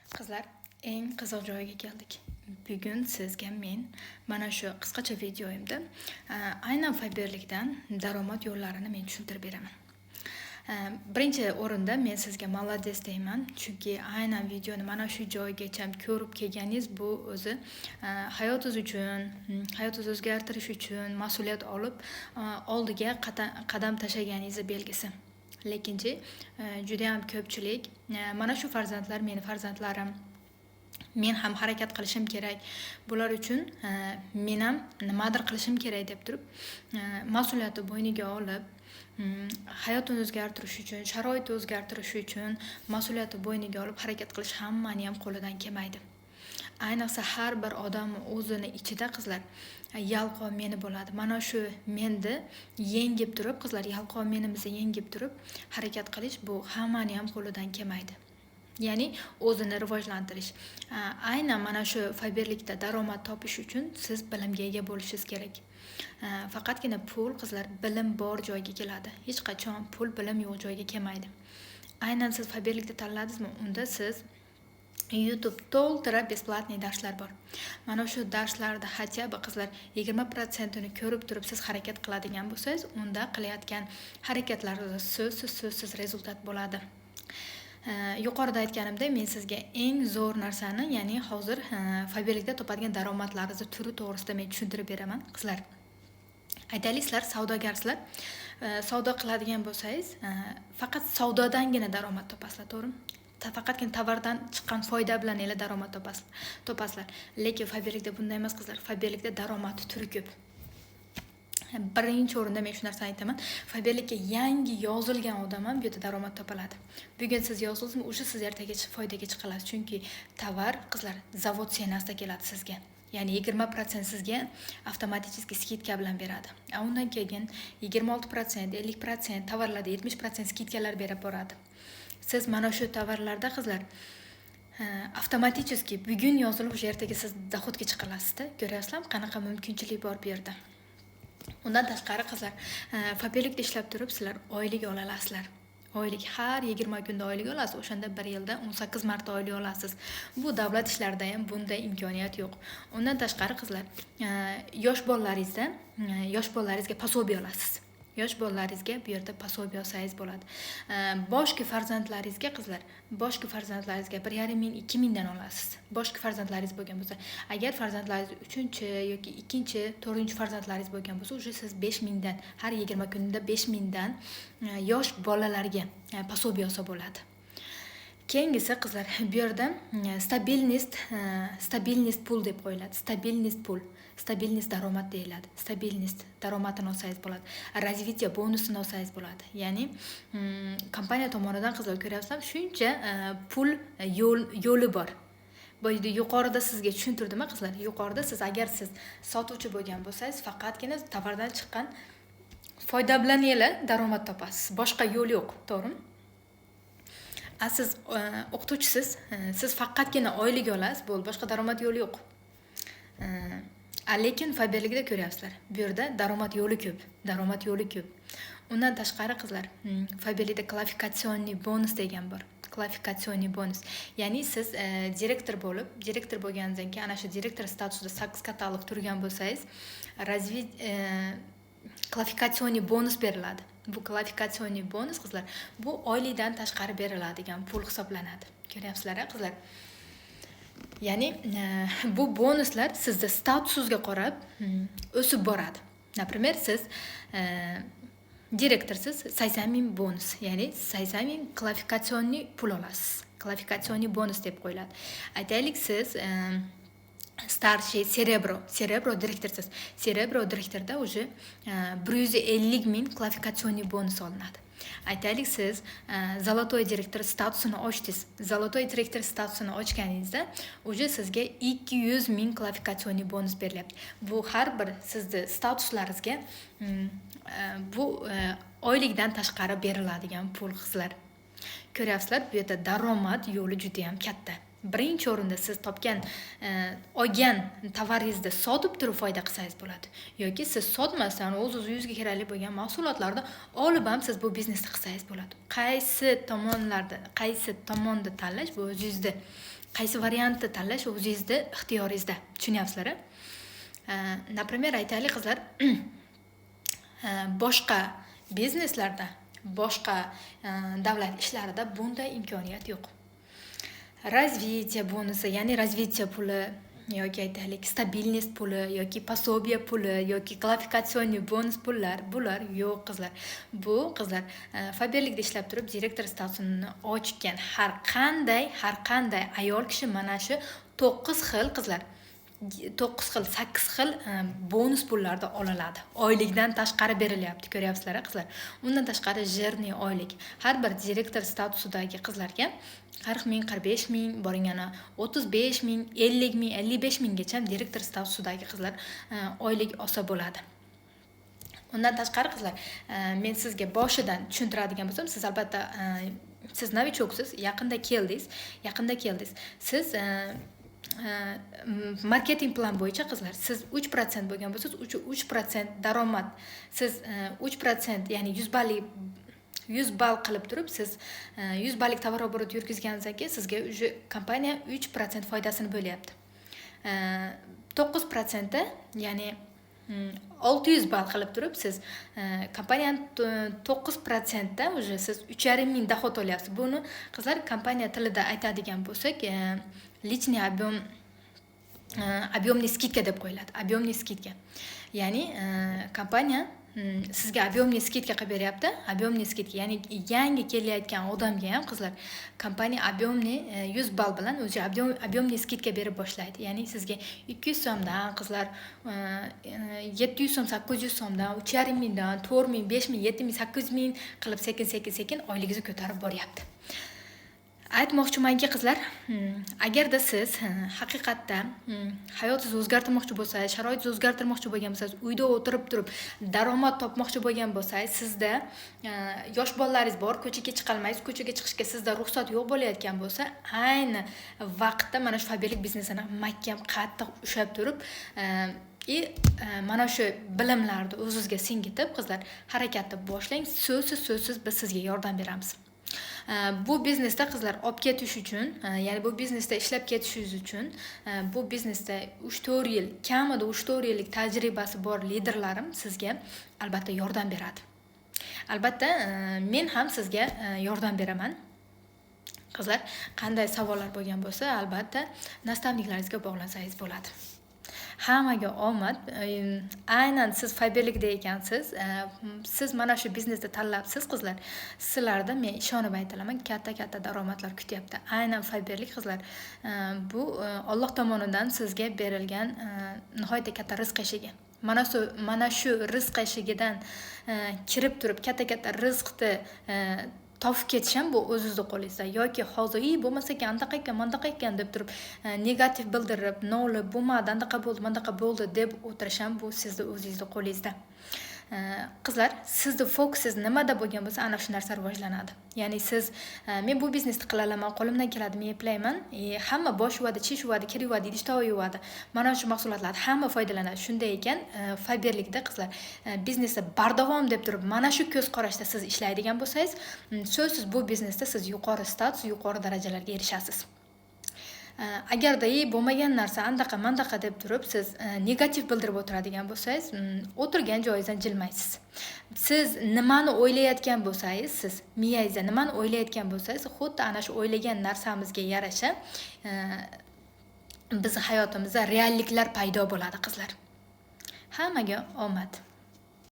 Qizlar, eng qiziq joyiga keldik. Bugun sizga men mana shu qisqacha videoyimda aynan Fiverrlikdan daromad yo'llarini men tushuntirib beraman. Birinchi o'rinda men sizga molodets deyman, chunki aynan videoni mana shu joygacha ko'rib kelganingiz bu o'zi hayotingiz uchun, hayotingizni o'zgartirish uchun mas'uliyat olib oldiga qadam tashlaganingizni belgisi. Lekinchi juda ham ko'pchilik mana shu farzandlar meni farzandlarim, men ham harakat qilishim kerak, bular uchun men ham nimadir qilishim kerak deb turib mas'uliyatni bo'yniga olib hayotini o'zgartirish uchun, sharoitni o'zgartirish uchun mas'uliyatni bo'yniga olib harakat qilish hammani ham qo'lidan kelmaydi. Ayniqsa har bir odam o'zini ichida qizlar yalqov meni bo'ladi. Mana shu menni yengib turib, qizlar yalqov menimizni yengib turib harakat qilish bu hammani ham qo'lidan kelmaydi. Ya'ni o'zini rivojlantirish. Aynan mana shu Fiverrlikda daromad topish uchun siz bilimga ega bo'lishingiz kerak. Faqatgina pul qizlar bilim bor joyga keladi. Hech qachon pul bilim yo'q joyga kelmaydi. Aynan siz Fiverrlikda tanladingizmi, unda siz YouTube to'ltirib besplatniy darslar bor. Mana shu darslarda hatya qizlar 20% ni ko'rib turib siz harakat qiladigan bo'lsangiz, unda qilayotgan harakatlaringizda so'zsiz rezultat bo'ladi. Yuqorida aytganimdek, men sizga eng zo'r narsani, ya'ni hozir Fiverrlikda topadigan daromadlaringizni turi to'g'risida men tushuntirib beraman, qizlar. Aytaylik, sizlar savdogarsizlar. Savdo qiladigan bo'lsangiz, faqat savdodangina daromad topasizlar, to'g'rimi? Faqatgina tovardan chiqqan foyda bilan daromad topasizlar. Lekin Fiverrlikda bunday emas, qizlar. Fiverrlikda daromad turi ko'p. Birinchi o'rinda men shu narsani aytaman. Fiverrlikka yangi yozilgan odam ham bu yerda daromad topiladi. Bugun siz yozildingizmi, o'sha siz ertaga foydaga chiqasiz. Chunki tovar qizlar zavod senasida keladi sizga. Ya'ni 20% sizga avtomatik skidka bilan beradi. Undan keyin 26%, 50%, tovarlarda 70% skidkalar berib boradi. Siz mana shu tovarlarda qizlar avtomatik bugun yozilib o'sha ertaga siz dohodga chiqalasizda. Ko'ryapsizlarmi, qanaqa mumkinchilik bor bu yerda. Undan tashqari qizlar, Fiverrlikda ishlab turib sizlar oylik olasizlar. Oylik har 20 kunda oylik olasiz, o'shanda 1 yilda 18 marta oylik olasiz. Bu davlat ishlarida ham bunday imkoniyat yo'q. Undan tashqari qizlar, yosh bolalaringizga пособие olasiz. Yosh bolalaringizga bu yerda пособие olsangiz bo'ladi. Boshqa farzandlaringizga qizlar, boshqa farzandlaringizga 1,5 ming, 2 mingdan olasiz. Boshqa farzandlaringiz bo'lgan bo'lsa, agar farzandlaringiz 3-chi yoki 2-chi, 4-chi farzandlaringiz bo'lgan bo'lsa, o'sha siz 5 mingdan, har 20 kunda 5 mingdan yosh bolalarga пособие olsa bo'ladi. Keyingisi qizlar, bu yerda stabilnost pul deb qo'yiladi. Stabilnost daromad deyiladi. Stabilnost daromadini olsangiz bo'ladi. Развитие bonusini olsangiz bo'ladi. Ya'ni kompaniya tomonidan qizlar ko'ryapsizlar, shuncha pul yo'li bor. Bu yerda yuqorida sizga tushuntirdimmi qizlar? Yuqorida siz agar siz sotuvchi bo'lgan bo'lsangiz, faqatgina tovardan chiqqan foyda bilan daromad topasiz. Boshqa yo'l yo'q, to'g'rimi? Siz o'qituvchisiz, siz faqatgina oylik olasiz, bo'ldi, boshqa daromad yo'li yo'q. Lekin Fiverrlikda ko'ryapsizlar, bu yerda daromad yo'li ko'p. Undan tashqari qizlar, Fiverrlikda kvalifikatsioniy bonus degan bor. Kvalifikatsioniy bonus. Ya'ni siz direktor bo'lganingizdan keyin ana shu direktor statusida 8 katalog turgan bo'lsangiz, kvalifikatsioniy bonus beriladi. Bu kvalifikatsioniy bonus qizlar, bu oylikdan tashqari beriladigan pul hisoblanadi. Ko'ryapsizlar, qizlar? Ya'ni bu bonuslar sizning statusingizga qarab o'sib boradi. Например, siz direktorsiz, 80 ming bonus, ya'ni 80 ming kvalifikatsioniy pul olasiz. Kvalifikatsioniy bonus deb qo'yiladi. Aytaylik, siz старший Cerebro direktorsiz. Cerebro direktorda уже 150 ming kvalifikatsioniy bonus olinadi. Aytaylik, siz zolotoy direktor statusini ochdingiz. Zolotoy direktor statusini ochganingizda уже sizga 200 ming kvalifikatsioniy bonus berilyapti. Bu har bir sizning statuslaringizga bu oylikdan tashqari beriladigan pul qizlar. Ko'ryapsizlar, bu yerda daromad yo'li juda ham katta. Birinchi o'rinda siz topgan, olgan tovaringizni sotib turib foyda qilsangiz bo'ladi. Yoki siz sotmasdan o'z yuzga kerakli bo'lgan mahsulotlarni olib ham siz bu biznesni qilsangiz bo'ladi. Qaysi tomonni tanlash bu o'zingizda, qaysi variantni tanlash o'zingizda ixtiyoringizda. Tushunyapsizlar? Например, aytaylik qizlar, boshqa bizneslarda, boshqa davlat ishlarida bunday imkoniyat yo'q. Razvitiya bonusi, ya'ni razvitiya puli yoki aytaylik stabilnost puli yoki пособие puli yoki kvalifikatsioniy bonus pullar, bular yo'q qizlar. Bu qizlar Faberlikda ishlab turib direktor statusini ochgan har qanday ayol kishi mana shu 9 xil qizlar 8 xil bonus pullarda olinadi. Oylikdan tashqari berilyapti, ko'ryapsizlar qizlar. Undan tashqari jerniy oylik. Har bir direktor statusidagi qizlarga 40 ming, 45 ming, boringani 35 ming, 50 ming, 55 minggacha direktor statusidagi qizlar oylik olsa bo'ladi. Undan tashqari qizlar, men sizga boshidan tushuntiradigan bo'lsam, siz albatta siz novichoksiz, yaqinda keldingiz. Siz marketing plan bo'yicha qizlar, siz 3% bo'lgan bo'lsangiz, 3% daromad, siz 3%, ya'ni 100 ball qilib turib, siz 100 ballik tovar oborot yurgizganingizdan keyin sizga kompaniya 3% foydasini bo'lyapti. 9%, ya'ni 600 ball qilib turib, siz kompaniyani 9% da siz 3,5 ming dohod olyapsiz. Buni qizlar kompaniya tilida aytadigan bo'lsak, личный объемный skidka deb qo'yiladi. Объемный skidka. Ya'ni kompaniya sizga объемный skidka qilib beryapti. Объемный skidka, ya'ni yangi kelayotgan odamga ham qizlar kompaniya объемный 100 ball bilan o'zi объемный skidka berib boshlaydi. Ya'ni sizga 200 so'mdan qizlar 700 so'm, 800 so'mdan, 3,5 mingdan, 4 ming, 5 ming, 7 ming, 8 ming qilib sekin oyligingizni ko'tarib boryapti. Aytmoqchimanki qizlar, agarda siz haqiqatda hayotingizni o'zgartirmoqchi bo'lsangiz, sharoitingizni o'zgartirmoqchi bo'lgan bo'lsangiz, uyda o'tirib turib daromad topmoqchi bo'lgan bo'lsangiz, sizda yosh bolalaringiz bor, ko'chaga chiqolmaysiz, ko'chaga chiqishga sizda ruxsat yo'q bo'layotgan bo'lsa, ayni vaqtda mana shu faberlik biznesini mahkam, qattiq ushlab turib, mana shu bilimlarni o'zingizga singitib, qizlar, harakatni boshlang. So'zsiz biz sizga yordam beramiz. Bu biznesda qizlar olib ketish uchun, ya'ni bu biznesda ishlab ketishingiz uchun, bu biznesda 3-4 yil, kamida 3-4 yillik tajribasi bor liderlarim sizga albatta yordam beradi. Albatta, men ham sizga yordam beraman. Qizlar, qanday savollar bo'lgan bo'lsa, albatta nastavniklaringizga bog'lansangiz bo'ladi. Hammaga omad. Aynan siz Faberlikda ekansiz, siz mana shu biznesni tanlabsiz qizlar. Sizlarda men ishonib aytaman, katta daromadlar kutyapti. Aynan Faberlik qizlar, bu Alloh tomonidan sizga berilgan nihoyatda katta rizq eshigi. Mana shu rizq eshigidan kirib turib katta rizqni topib ketish ham bu o'zingizning qo'lingizda. Yoki hozir bo'lmasa ekan, andaqa ekan deb turib negativ bildirib, nolib bo'lmadi, andaqa bo'ldi deb o'tirish ham bu sizning o'zingizning qo'lingizda. Qizlar, sizning fokusingiz nimada bo'lgan bo'lsa, ana shu narsa rivojlanadi. Ya'ni siz men bu biznesni qila olaman, qo'limdan keladi, men eplayman. Hamma bosh yuvadi, tish yuvadi, kir yuvadi, idish tovoq yuvadi. Mana shu mahsulotlardan hamma foydalanadi. Shunday ekan, Faberlikda qizlar, biznesda bardavom deb turib, mana shu ko'z qarashda siz ishlaydigan bo'lsangiz, so'zsiz bu biznesda siz yuqori status, yuqori darajalarga erishasiz. Agarda bo'lmagan narsa andaqa deb turib siz negativ bildirib o'tiradigan bo'lsangiz, o'tirgan joyingizdan jilmaysiz. Siz nimani o'ylayotgan bo'lsangiz, siz miyangizda nimani o'ylayotgan bo'lsangiz, xuddi ana shu o'ylagan narsamizga yarasha bizning hayotimizda realliklar paydo bo'ladi qizlar. Hammaga omad.